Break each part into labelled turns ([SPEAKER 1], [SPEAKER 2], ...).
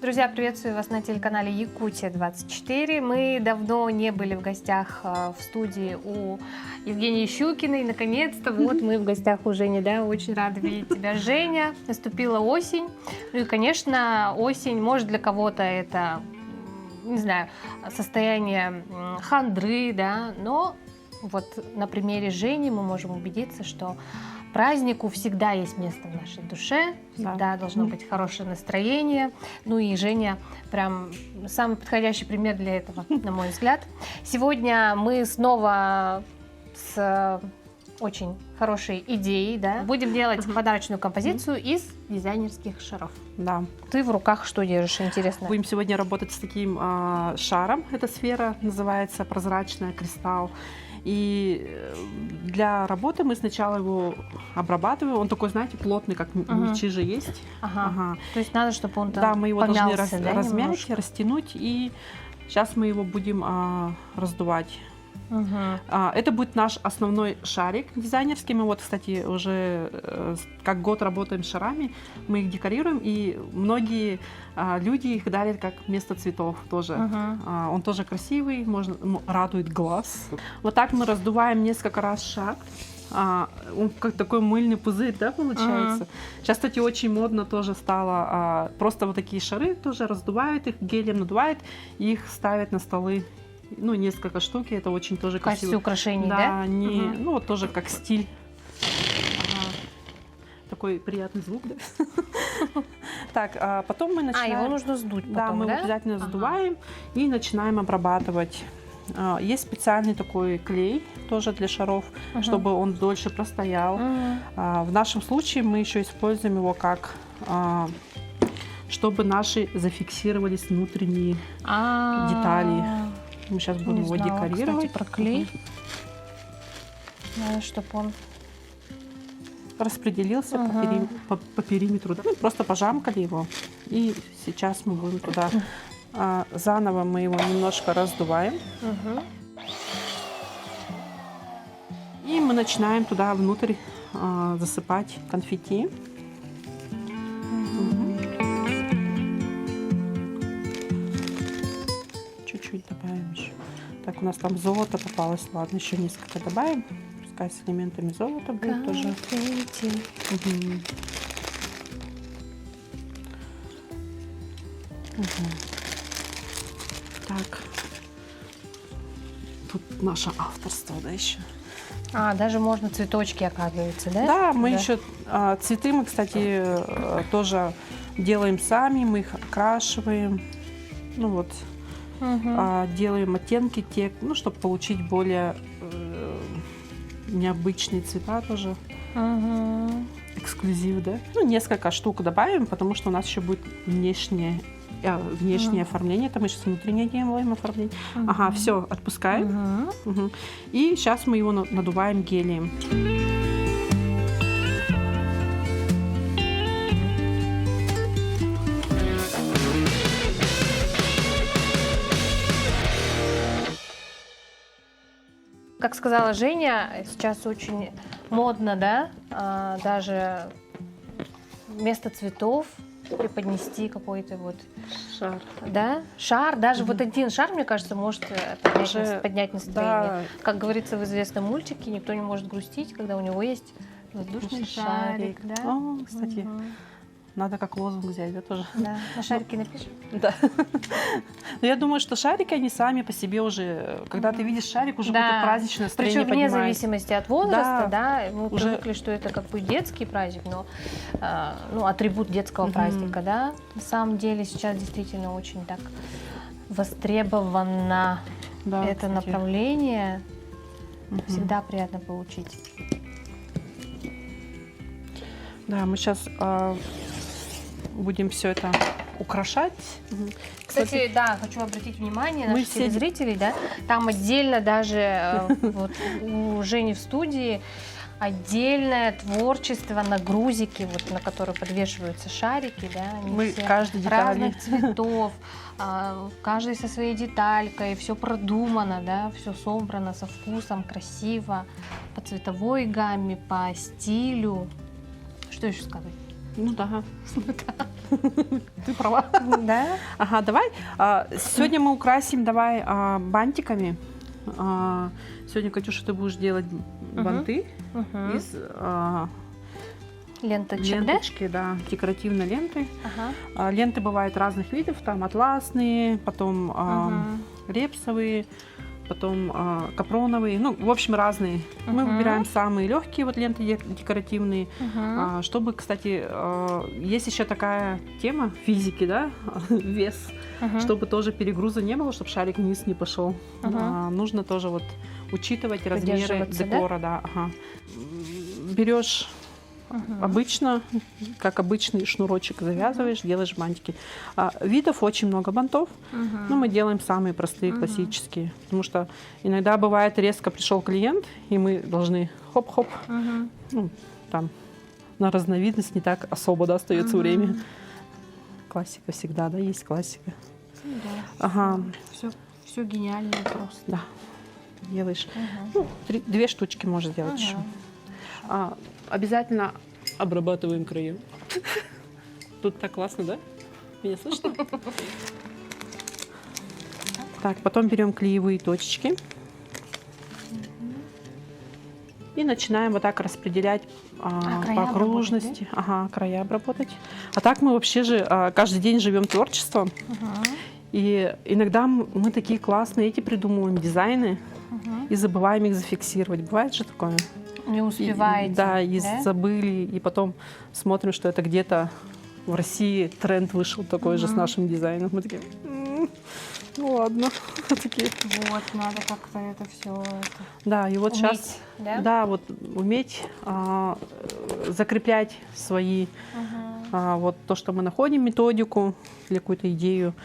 [SPEAKER 1] Друзья, приветствую вас на телеканале Якутия-24. Мы давно не были в гостях в студии у Евгении Щукиной. Наконец-то вот мы в гостях у Жени, да, очень рада видеть тебя, Женя. Наступила осень. Ну и, конечно, осень, может, для кого-то это, не знаю, состояние хандры, да, но вот на примере Жени мы можем убедиться, что празднику всегда есть место в нашей душе, всегда должно быть хорошее настроение. Ну и Женя прям самый подходящий пример для этого, на мой взгляд. Сегодня мы снова с очень хорошей идеей, да, будем делать подарочную композицию из дизайнерских шаров.
[SPEAKER 2] Да.
[SPEAKER 1] Ты в руках что держишь, интересно?
[SPEAKER 2] Будем сегодня работать с таким шаром. Эта сфера называется прозрачная, кристалл. И для работы мы сначала его обрабатываем. Он такой, знаете, плотный, как мячи же есть.
[SPEAKER 1] Ага. То есть надо, чтобы он там
[SPEAKER 2] да, мы его
[SPEAKER 1] помялся,
[SPEAKER 2] должны размять,
[SPEAKER 1] немножко?
[SPEAKER 2] Растянуть. И сейчас мы его будем раздувать. Это будет наш основной шарик дизайнерский. Мы вот, кстати, уже как год работаем с шарами. Мы их декорируем, и многие люди их дарят как вместо цветов тоже. Он тоже красивый, радует глаз. Вот так мы раздуваем несколько раз шар. Он как такой мыльный пузырь, да, получается. Сейчас, кстати, очень модно тоже стало. Просто вот такие шары тоже раздувают их, гелем надувают, и их ставят на столы. Ну, несколько штук, и это очень тоже красиво.
[SPEAKER 1] В качестве украшений, да?
[SPEAKER 2] Да, ну, вот тоже как стиль. Такой приятный звук, да? Так, потом мы начинаем...
[SPEAKER 1] его нужно сдуть потом,
[SPEAKER 2] да? Мы его обязательно сдуваем и начинаем обрабатывать. Есть специальный такой клей, тоже для шаров, чтобы он дольше простоял. В нашем случае мы еще используем его как... чтобы наши зафиксировались внутренние детали. Мы сейчас будем его декорировать.
[SPEAKER 1] Кстати, про клей. Надо, чтобы он
[SPEAKER 2] распределился по периметру. Да? Мы просто пожамкали его. И сейчас мы будем туда... заново мы его немножко раздуваем. И мы начинаем туда внутрь засыпать конфетти. Чуть-чуть добавим еще. Так, у нас там золото попалось. Ладно, еще несколько добавим. Пускай с элементами золота будет тоже. Так. Тут наше авторство, да, еще.
[SPEAKER 1] Даже можно цветочки, оказывается, да?
[SPEAKER 2] Да, мы еще цветы мы, кстати, тоже делаем сами, мы их окрашиваем. Ну вот. Делаем оттенки те, ну, чтобы получить более необычные цвета тоже. Эксклюзив, да? Ну, несколько штук добавим, потому что у нас еще будет внешнее оформление. Это мы сейчас внутреннее делаем оформление. Все, отпускаем. И сейчас мы его надуваем гелием.
[SPEAKER 1] Как сказала Женя, сейчас очень модно, да, даже вместо цветов преподнести какой-то вот
[SPEAKER 2] шар.
[SPEAKER 1] Да? Шар. Даже вот один шар, мне кажется, может поднять настроение.
[SPEAKER 2] Да.
[SPEAKER 1] Как говорится в известном мультике, никто не может грустить, когда у него есть воздушный шарик. Да?
[SPEAKER 2] Кстати, надо как лозунг взять, да, тоже?
[SPEAKER 1] Да. На шарике напишем?
[SPEAKER 2] Да. Но я думаю, что шарики, они сами по себе уже, когда ты видишь шарик, уже какое-то праздничное настроение
[SPEAKER 1] поднимается. Причем вне
[SPEAKER 2] поднимается.
[SPEAKER 1] зависимости от возраста, да, мы
[SPEAKER 2] уже...
[SPEAKER 1] привыкли, что это как бы детский праздник, но атрибут детского праздника, да. На самом деле сейчас действительно очень так востребовано это направление. Всегда приятно получить.
[SPEAKER 2] Да, мы сейчас будем все это украшать.
[SPEAKER 1] Кстати, да, хочу обратить внимание наших телезрителей, да, там отдельно даже вот у Жени в студии отдельное творчество на грузике, вот, на которые подвешиваются шарики, да, они
[SPEAKER 2] мы
[SPEAKER 1] все
[SPEAKER 2] каждой
[SPEAKER 1] разных цветов, каждый со своей деталькой, все продумано, да, все собрано со вкусом, красиво, по цветовой гамме, по стилю. Что еще сказать?
[SPEAKER 2] Ну да. Ты права.
[SPEAKER 1] Да?
[SPEAKER 2] Ага, давай. Сегодня мы украсим, давай, бантиками. Сегодня, Катюша, ты будешь делать банты из
[SPEAKER 1] Ленточки,
[SPEAKER 2] да, декоративной ленты.
[SPEAKER 1] Ага.
[SPEAKER 2] Ленты бывают разных видов, там атласные, потом репсовые, потом капроновые, ну, в общем, разные. Мы выбираем самые легкие вот ленты декоративные, чтобы, кстати, есть еще такая тема физики, да, вес, чтобы тоже перегруза не было, чтобы шарик вниз не пошел. Нужно тоже вот учитывать размеры декора, да. Берешь обычно, как обычный шнурочек завязываешь, делаешь бантики. Видов очень много бантов, но мы делаем самые простые, классические. Потому что иногда бывает, резко пришел клиент, и мы должны хоп-хоп. Ну, там на разновидность не так особо, да, остается время. Классика всегда, да, есть классика.
[SPEAKER 1] Да.
[SPEAKER 2] Ага.
[SPEAKER 1] Все гениально просто.
[SPEAKER 2] Да. Делаешь. Ну, 2 штучки можешь сделать еще. Обязательно обрабатываем края. Тут так классно, да? Меня слышно? Так, потом берем клеевые точечки. И начинаем вот так распределять по окружности. Края обработать. А так мы вообще же каждый день живем творчеством. И иногда мы такие классные эти придумываем дизайны и забываем их зафиксировать. Бывает же такое?
[SPEAKER 1] Не успеваете.
[SPEAKER 2] И забыли, и потом смотрим, что это где-то в России тренд вышел такой же с нашим дизайном. Мы такие, ну ладно. Такие.
[SPEAKER 1] Вот, надо как-то это все.
[SPEAKER 2] Да, и вот
[SPEAKER 1] уметь,
[SPEAKER 2] сейчас, да, вот уметь закреплять свои, вот то, что мы находим, методику или какую-то идею.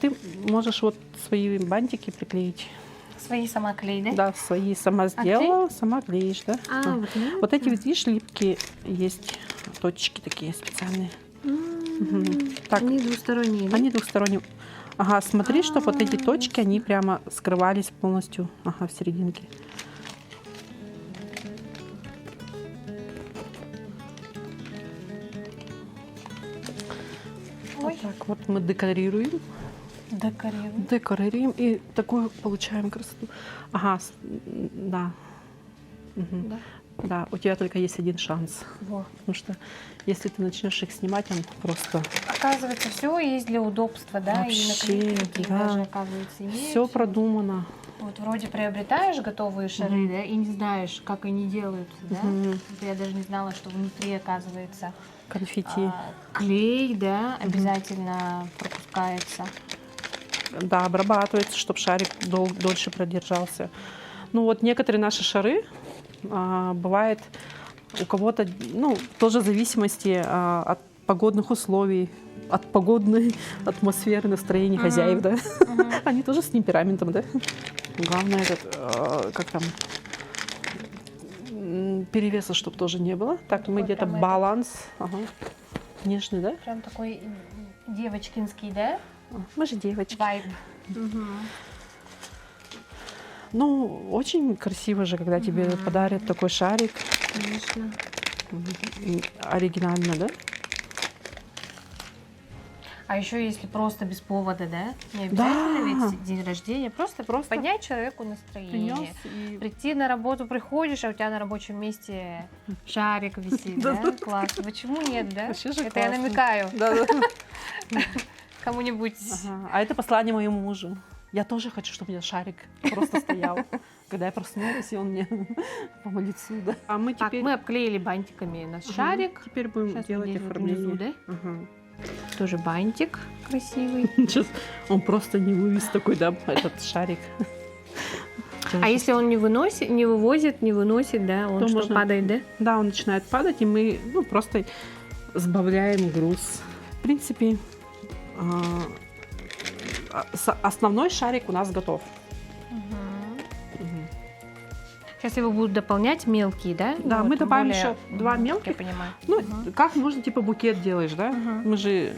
[SPEAKER 2] Ты можешь вот свои бантики приклеить.
[SPEAKER 1] Свои сама клей, да?
[SPEAKER 2] Да, свои сама сделала, сама клеишь, да? Вот эти, видишь, липкие есть точечки такие специальные. Так,
[SPEAKER 1] они двусторонние, да?
[SPEAKER 2] Они двухсторонние. Ага, смотри, чтобы вот эти точки, они прямо скрывались полностью, в серединке. Вот так вот мы декорируем. Декорируем и такую получаем красоту. Да. Да, у тебя только есть один шанс. Потому что если ты начнешь их снимать, он просто...
[SPEAKER 1] Оказывается, все есть для удобства, да?
[SPEAKER 2] Вообще,
[SPEAKER 1] и даже, оказывается, имеются.
[SPEAKER 2] Все продумано.
[SPEAKER 1] Вот вроде приобретаешь готовые шары, да, и не знаешь, как они делаются, да? Я даже не знала, что внутри, оказывается,
[SPEAKER 2] конфетти.
[SPEAKER 1] Клей, да, обязательно пропускается.
[SPEAKER 2] Да, обрабатывается, чтобы шарик дольше продержался. Ну вот некоторые наши шары бывает у кого-то, ну, тоже в зависимости от погодных условий, от погодной атмосферы, настроения хозяев, да. Они тоже с темпераментом, да. Главное, как там, перевеса, чтобы тоже не было. Так, мы где-то баланс. Нежный, да?
[SPEAKER 1] Прям такой девочкинский, да?
[SPEAKER 2] Мы же девочки.
[SPEAKER 1] Вайб.
[SPEAKER 2] Ну, очень красиво же, когда тебе подарят такой шарик.
[SPEAKER 1] Конечно.
[SPEAKER 2] Оригинально, да?
[SPEAKER 1] А еще если просто без повода, да? Не обязательно ведь день рождения, просто поднять человеку настроение. Прийти на работу, приходишь, а у тебя на рабочем месте шарик висит, да? Классно. Почему нет, да? Это я намекаю. Кому-нибудь.
[SPEAKER 2] А это послание моему мужу. Я тоже хочу, чтобы у меня шарик просто стоял. Когда я проснулась, и он мне по лицу, да. А мы теперь...
[SPEAKER 1] мы обклеили бантиками наш шарик.
[SPEAKER 2] Теперь будем делать оформление.
[SPEAKER 1] Внизу, да? Тоже бантик красивый.
[SPEAKER 2] Сейчас он просто не вывез такой, да, этот шарик.
[SPEAKER 1] А если он не выносит, не выносит, да, он что, падает, да?
[SPEAKER 2] Да, он начинает падать, и мы просто сбавляем груз. В принципе, основной шарик у нас готов.
[SPEAKER 1] Сейчас его будут дополнять мелкие, да?
[SPEAKER 2] Да, мы добавим еще 2 мелких.
[SPEAKER 1] Я понимаю.
[SPEAKER 2] Ну, как можно, типа, букет делаешь, да? Мы же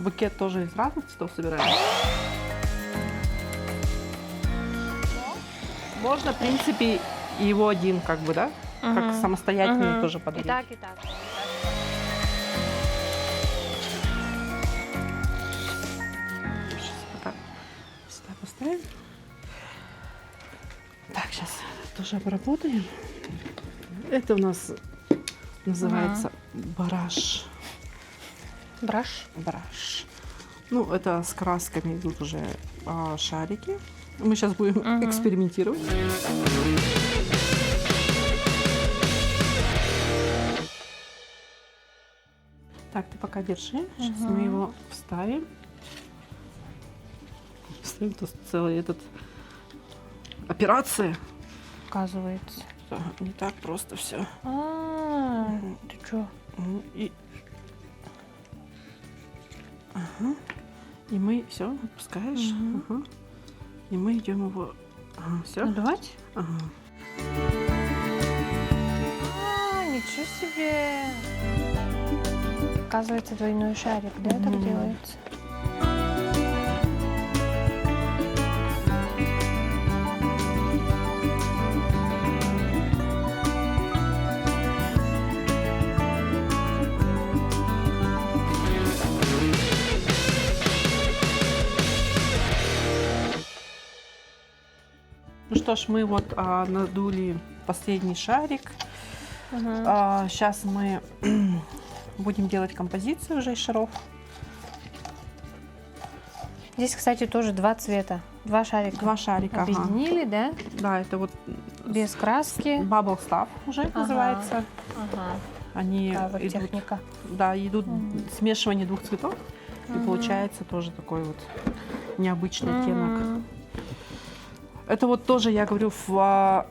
[SPEAKER 2] букет тоже из разных цветов собираем. Можно, в принципе, его один, как бы, да? Как самостоятельный тоже подарить.
[SPEAKER 1] И так.
[SPEAKER 2] опускаем. Так, сейчас тоже обработаем. Это у нас называется бараш.
[SPEAKER 1] Браш.
[SPEAKER 2] Браш. Ну, это с красками идут уже шарики. Мы сейчас будем экспериментировать. Так, ты пока держи. Сейчас мы его вставим. Вставим тут целая операция.
[SPEAKER 1] Оказывается.
[SPEAKER 2] Да, не так просто все.
[SPEAKER 1] Ты что?
[SPEAKER 2] И... Ага. И мы все отпускаешь. Ага. И мы идем его. Ага, все.
[SPEAKER 1] Надувать?
[SPEAKER 2] Ага.
[SPEAKER 1] Ничего себе! Оказывается, двойной шарик, да, так делается?
[SPEAKER 2] Ну что ж, мы вот надули последний шарик. Сейчас мы будем делать композицию уже из шаров.
[SPEAKER 1] Здесь, кстати, тоже два цвета, два шарика.
[SPEAKER 2] Два шарика.
[SPEAKER 1] Объединили, да?
[SPEAKER 2] Да, это вот
[SPEAKER 1] Без краски.
[SPEAKER 2] Bubble Stuff уже называется. Они
[SPEAKER 1] вот
[SPEAKER 2] идут,
[SPEAKER 1] техника.
[SPEAKER 2] да, идут смешивание двух цветов. И получается тоже такой вот необычный оттенок. Это вот тоже, я говорю, в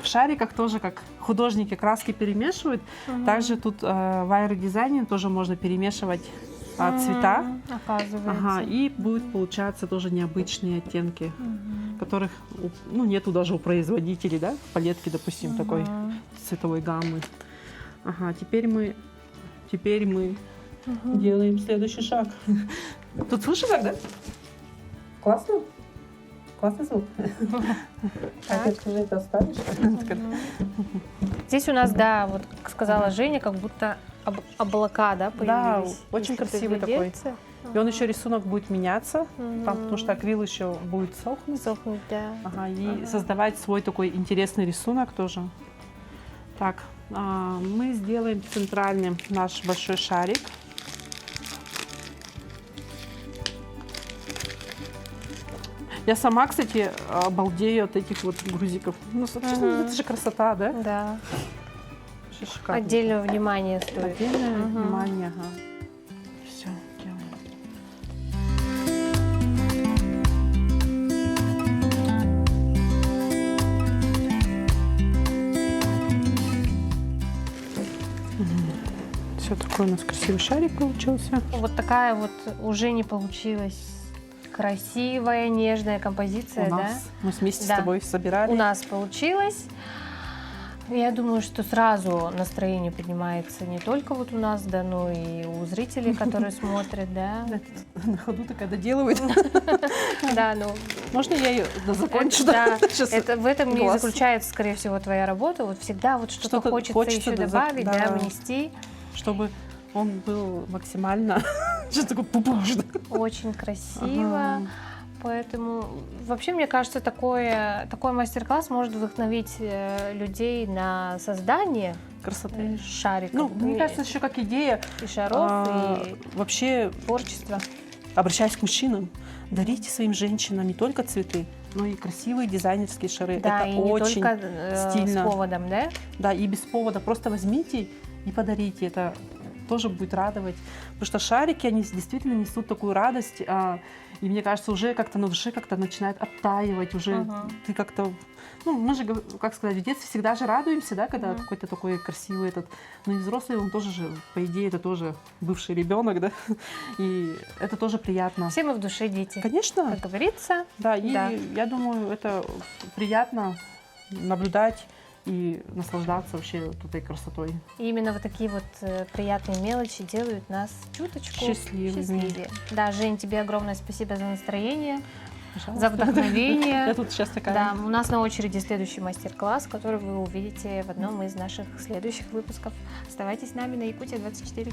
[SPEAKER 2] шариках тоже как художники краски перемешивают. Также тут в аэродизайне тоже можно перемешивать цвета.
[SPEAKER 1] Оказывается.
[SPEAKER 2] И будет получаться тоже необычные оттенки, которых нету даже у производителей, да, в палетке, допустим, такой цветовой гаммы. Теперь мы делаем следующий шаг. Тут слышно так, да? Классно? Классный звук. Так, это же это оставишь?
[SPEAKER 1] Здесь у нас, да, вот как сказала Женя, как будто облака, да, появились.
[SPEAKER 2] Да, очень красивый такой. И он еще рисунок будет меняться, потому что акрил еще будет сохнуть.
[SPEAKER 1] Сохнуть, да.
[SPEAKER 2] И создавать свой такой интересный рисунок тоже. Так, мы сделаем центральным наш большой шарик. Я сама, кстати, обалдею от этих вот грузиков. Ну, это же красота, да?
[SPEAKER 1] Да.
[SPEAKER 2] Шикарно.
[SPEAKER 1] Отдельное внимание стоит.
[SPEAKER 2] Отдельное внимание, Все, делаем. Все, такой у нас красивый шарик получился.
[SPEAKER 1] Вот такая вот уже не получилась красивая, нежная композиция,
[SPEAKER 2] У нас. Мы вместе с тобой собирали.
[SPEAKER 1] У нас получилось. Я думаю, что сразу настроение поднимается не только вот у нас, да, но и у зрителей, которые смотрят, да.
[SPEAKER 2] На ходу такая доделывает.
[SPEAKER 1] Да, ну.
[SPEAKER 2] Можно я ее закончу?
[SPEAKER 1] Да, это в этом и заключается, скорее всего, твоя работа. Вот всегда вот что-то хочется еще добавить, да, внести.
[SPEAKER 2] Чтобы он был максимально что такое пупажно.
[SPEAKER 1] Очень красиво. Поэтому вообще, мне кажется, такой мастер-класс может вдохновить людей на создание
[SPEAKER 2] красоты
[SPEAKER 1] шариков.
[SPEAKER 2] Ну, мне кажется, еще как идея
[SPEAKER 1] и шаров, и
[SPEAKER 2] вообще
[SPEAKER 1] творчество.
[SPEAKER 2] Обращаясь к мужчинам, дарите своим женщинам не только цветы, но и красивые дизайнерские шары.
[SPEAKER 1] Да,
[SPEAKER 2] это
[SPEAKER 1] и
[SPEAKER 2] очень
[SPEAKER 1] не только
[SPEAKER 2] стильно.
[SPEAKER 1] с поводом, да?
[SPEAKER 2] Да, и без повода. Просто возьмите и подарите. Это тоже будет радовать. Потому что шарики, они действительно несут такую радость. И мне кажется, уже как-то на душе как-то начинает оттаивать. Уже ты как-то... Ну, мы же, как сказать, в детстве всегда же радуемся, да, когда какой-то такой красивый этот... Но и взрослый, он тоже же, по идее, это тоже бывший ребенок, да. И это тоже приятно.
[SPEAKER 1] Все мы в душе дети.
[SPEAKER 2] Конечно.
[SPEAKER 1] Как говорится.
[SPEAKER 2] Да, и я думаю, это приятно наблюдать и наслаждаться вообще вот этой красотой.
[SPEAKER 1] И именно вот такие вот приятные мелочи делают нас чуточку счастливее. Да, Жень, тебе огромное спасибо за настроение, за вдохновение.
[SPEAKER 2] Я тут сейчас такая.
[SPEAKER 1] Да, у нас на очереди следующий мастер-класс, который вы увидите в одном из наших следующих выпусков. Оставайтесь с нами на Якутия 24.